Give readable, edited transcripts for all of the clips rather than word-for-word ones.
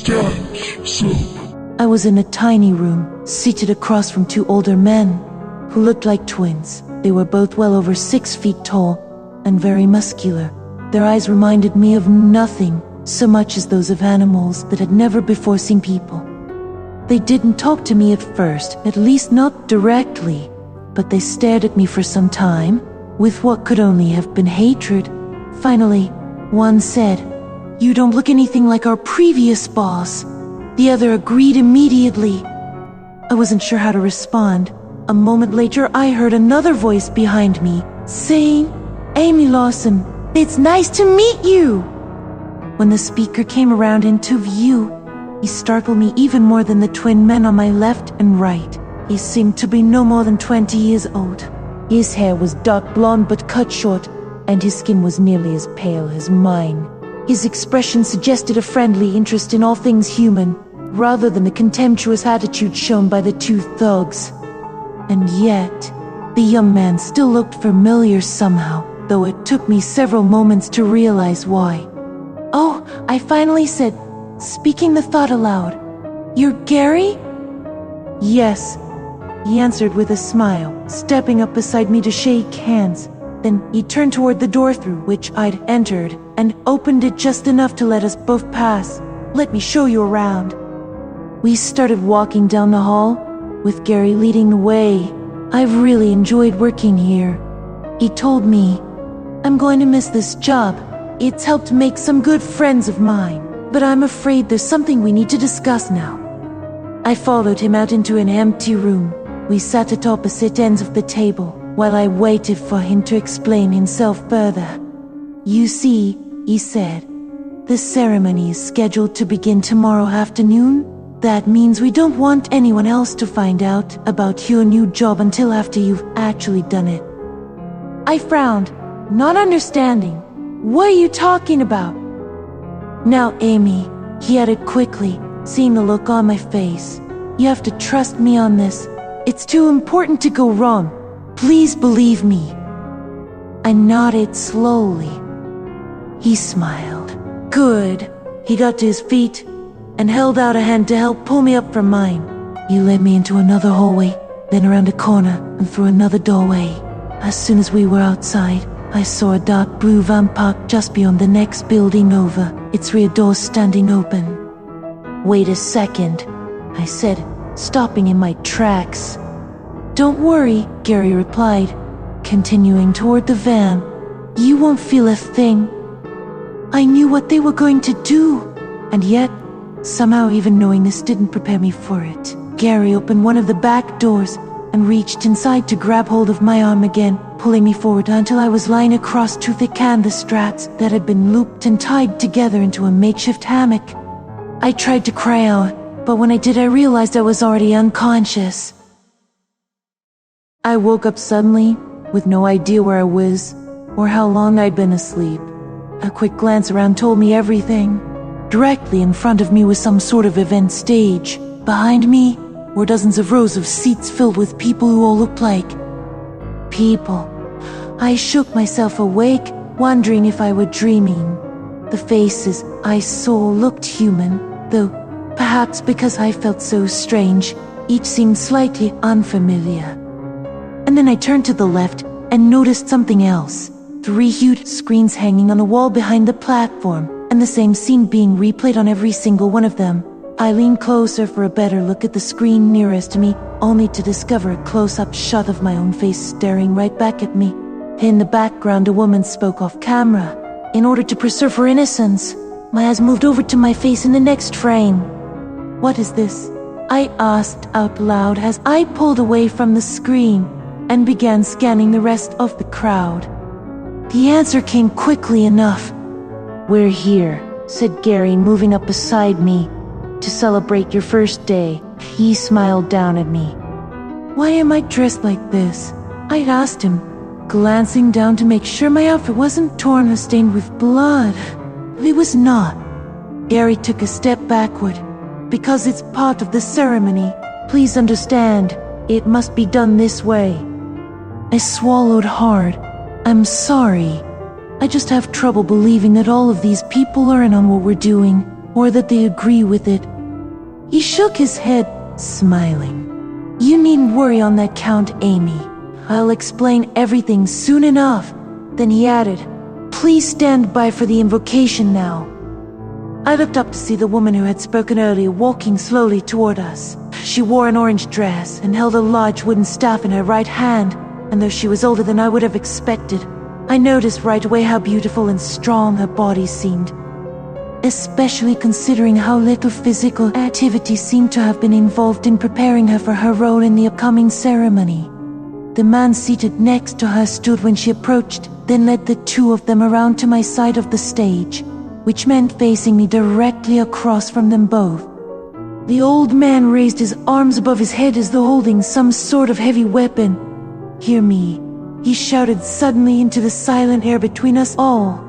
I was in a tiny room, seated across from two older men who looked like twins. They were both well over 6 feet tall and very muscular. Their eyes reminded me of nothing so much as those of animals that had never before seen people. They didn't talk to me at first, at least not directly, but they stared at me for some time, with what could only have been hatred. Finally, one said, "You don't look anything like our previous boss." The other agreed immediately. I wasn't sure how to respond. A moment later, I heard another voice behind me, saying, "Amy Lawson, it's nice to meet you." When the speaker came around into view, he startled me even more than the twin men on my left and right. He seemed to be no more than 20 years old. His hair was dark blonde but cut short, and his skin was nearly as pale as mine. His expression suggested a friendly interest in all things human, rather than the contemptuous attitude shown by the two thugs. And yet, the young man still looked familiar somehow, though it took me several moments to realize why. "Oh," I finally said, speaking the thought aloud. "You're Gary?" "Yes," he answered with a smile, stepping up beside me to shake hands. Then he turned toward the door through which I'd entered and opened it just enough to let us both pass. "Let me show you around." We started walking down the hall, with Gary leading the way. "I've really enjoyed working here," he told me. "I'm going to miss this job. It's helped make some good friends of mine, but I'm afraid there's something we need to discuss now." I followed him out into an empty room. We sat at opposite ends of the table, while I waited for him to explain himself further. "You see," he said, "the ceremony is scheduled to begin tomorrow afternoon. That means we don't want anyone else to find out about your new job until after you've actually done it." I frowned, not understanding. "What are you talking about?" "Now, Amy," he added quickly, seeing the look on my face, "you have to trust me on this. It's too important to go wrong. Please believe me." I nodded slowly. He smiled. "Good." He got to his feet and held out a hand to help pull me up from mine. He led me into another hallway, then around a corner and through another doorway. As soon as we were outside, I saw a dark blue van parked just beyond the next building over, its rear door standing open. "Wait a second," I said, stopping in my tracks. "Don't worry," Gary replied, continuing toward the van. "You won't feel a thing." I knew what they were going to do, and yet, somehow even knowing this didn't prepare me for it. Gary opened one of the back doors and reached inside to grab hold of my arm again, pulling me forward until I was lying across two thick canvas straps that had been looped and tied together into a makeshift hammock. I tried to cry out, but when I did, I realized I was already unconscious. I woke up suddenly, with no idea where I was, or how long I'd been asleep. A quick glance around told me everything. Directly in front of me was some sort of event stage. Behind me were dozens of rows of seats filled with people who all looked like people. I shook myself awake, wondering if I were dreaming. The faces I saw looked human, though perhaps because I felt so strange, each seemed slightly unfamiliar. And then I turned to the left and noticed something else. 3 huge screens hanging on the wall behind the platform, and the same scene being replayed on every single one of them. I leaned closer for a better look at the screen nearest to me, only to discover a close-up shot of my own face staring right back at me. In the background, a woman spoke off camera. In order to preserve her innocence, my eyes moved over to my face in the next frame. "What is this?" I asked out loud as I pulled away from the screen and began scanning the rest of the crowd. The answer came quickly enough. "We're here," said Gary, moving up beside me, "to celebrate your first day." He smiled down at me. "Why am I dressed like this?" I asked him, glancing down to make sure my outfit wasn't torn or stained with blood. It was not. Gary took a step backward. "Because it's part of the ceremony. Please understand, it must be done this way." I swallowed hard. "I'm sorry. I just have trouble believing that all of these people are in on what we're doing. or that they agree with it. He shook his head, smiling. "You needn't worry on that count, Amy. I'll explain everything soon enough." Then he added, "Please stand by for the invocation now." I looked up to see the woman who had spoken earlier walking slowly toward us. She wore an orange dress and held a large wooden staff in her right hand, and though she was older than I would have expected, I noticed right away how beautiful and strong her body seemed, especially considering how little physical activity seemed to have been involved in preparing her for her role in the upcoming ceremony. The man seated next to her stood when she approached, then led the two of them around to my side of the stage, which meant facing me directly across from them both. The old man raised his arms above his head as though holding some sort of heavy weapon. "Hear me," he shouted suddenly into the silent air between us all.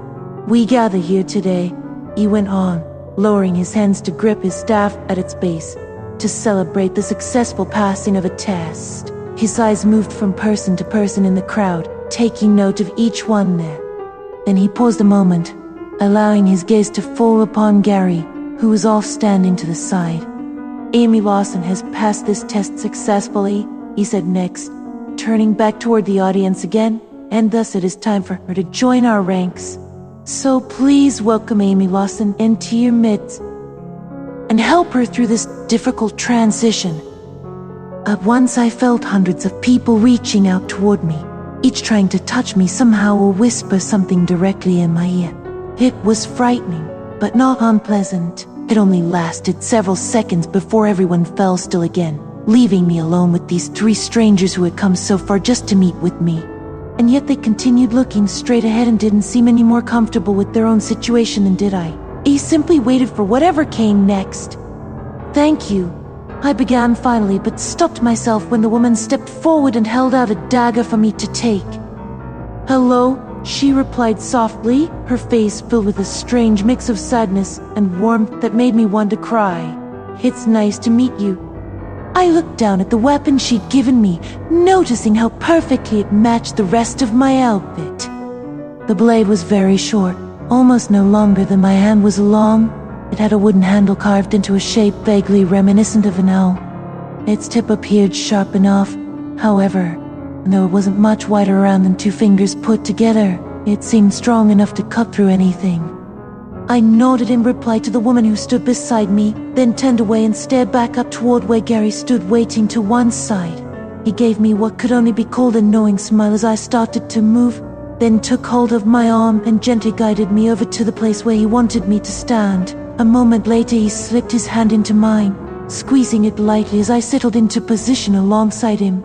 "We gather here today," he went on, lowering his hands to grip his staff at its base, "to celebrate the successful passing of a test." His eyes moved from person to person in the crowd, taking note of each one there. Then he paused a moment, allowing his gaze to fall upon Gary, who was off standing to the side. "Amy Lawson has passed this test successfully," he said next, turning back toward the audience again, "and thus it is time for her to join our ranks. So please welcome Amy Lawson into your midst and help her through this difficult transition." At once I felt hundreds of people reaching out toward me, each trying to touch me somehow or whisper something directly in my ear. It was frightening, but not unpleasant. It only lasted several seconds before everyone fell still again, leaving me alone with these three strangers who had come so far just to meet with me. And yet they continued looking straight ahead and didn't seem any more comfortable with their own situation than did I. I simply waited for whatever came next. "Thank you," I began finally, but stopped myself when the woman stepped forward and held out a dagger for me to take. "Hello," she replied softly, her face filled with a strange mix of sadness and warmth that made me want to cry. "It's nice to meet you." I looked down at the weapon she'd given me, noticing how perfectly it matched the rest of my outfit. The blade was very short, almost no longer than my hand was long. It had a wooden handle carved into a shape vaguely reminiscent of an owl. Its tip appeared sharp enough, however, and though it wasn't much wider around than two fingers put together, it seemed strong enough to cut through anything. I nodded in reply to the woman who stood beside me, then turned away and stared back up toward where Gary stood waiting to one side. He gave me what could only be called a knowing smile as I started to move, then took hold of my arm and gently guided me over to the place where he wanted me to stand. A moment later he slipped his hand into mine, squeezing it lightly as I settled into position alongside him.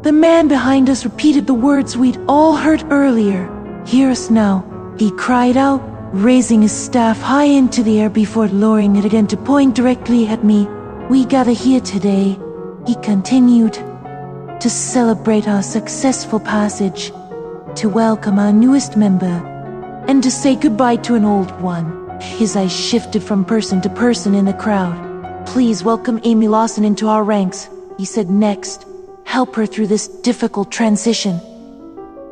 The man behind us repeated the words we'd all heard earlier. "Hear us now," he cried out, raising his staff high into the air before lowering it again to point directly at me. "We gather here today," he continued, "to celebrate our successful passage, to welcome our newest member, and to say goodbye to an old one." His eyes shifted from person to person in the crowd. "Please welcome Amy Lawson into our ranks," he said next. "Help her through this difficult transition."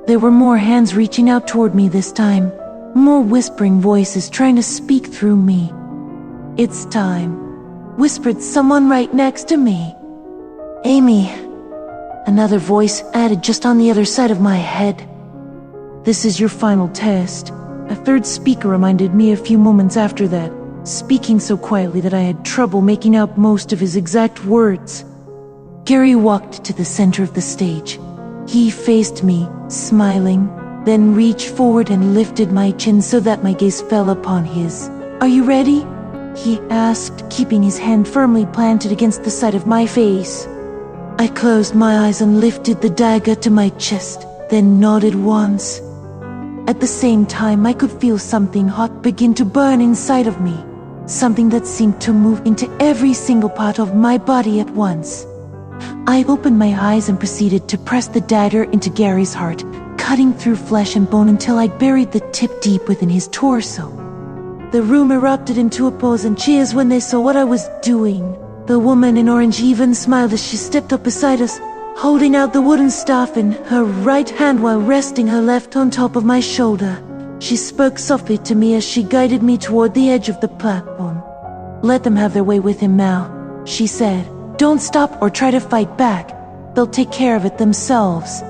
There were more hands reaching out toward me this time, more whispering voices trying to speak through me. "It's time," whispered someone right next to me. "Amy," another voice added just on the other side of my head. "This is your final test," a third speaker reminded me a few moments after that, speaking so quietly that I had trouble making out most of his exact words. Gary walked to the center of the stage. He faced me, smiling, then reached forward and lifted my chin so that my gaze fell upon his. "Are you ready?" he asked, keeping his hand firmly planted against the side of my face. I closed my eyes and lifted the dagger to my chest, then nodded once. At the same time, I could feel something hot begin to burn inside of me, something that seemed to move into every single part of my body at once. I opened my eyes and proceeded to press the dagger into Gary's heart, cutting through flesh and bone until I buried the tip deep within his torso. The room erupted into applause and cheers when they saw what I was doing. The woman in orange even smiled as she stepped up beside us, holding out the wooden staff in her right hand while resting her left on top of my shoulder. She spoke softly to me as she guided me toward the edge of the platform. Let them have their way with him now, she said. Don't stop or try to fight back. They'll take care of it themselves.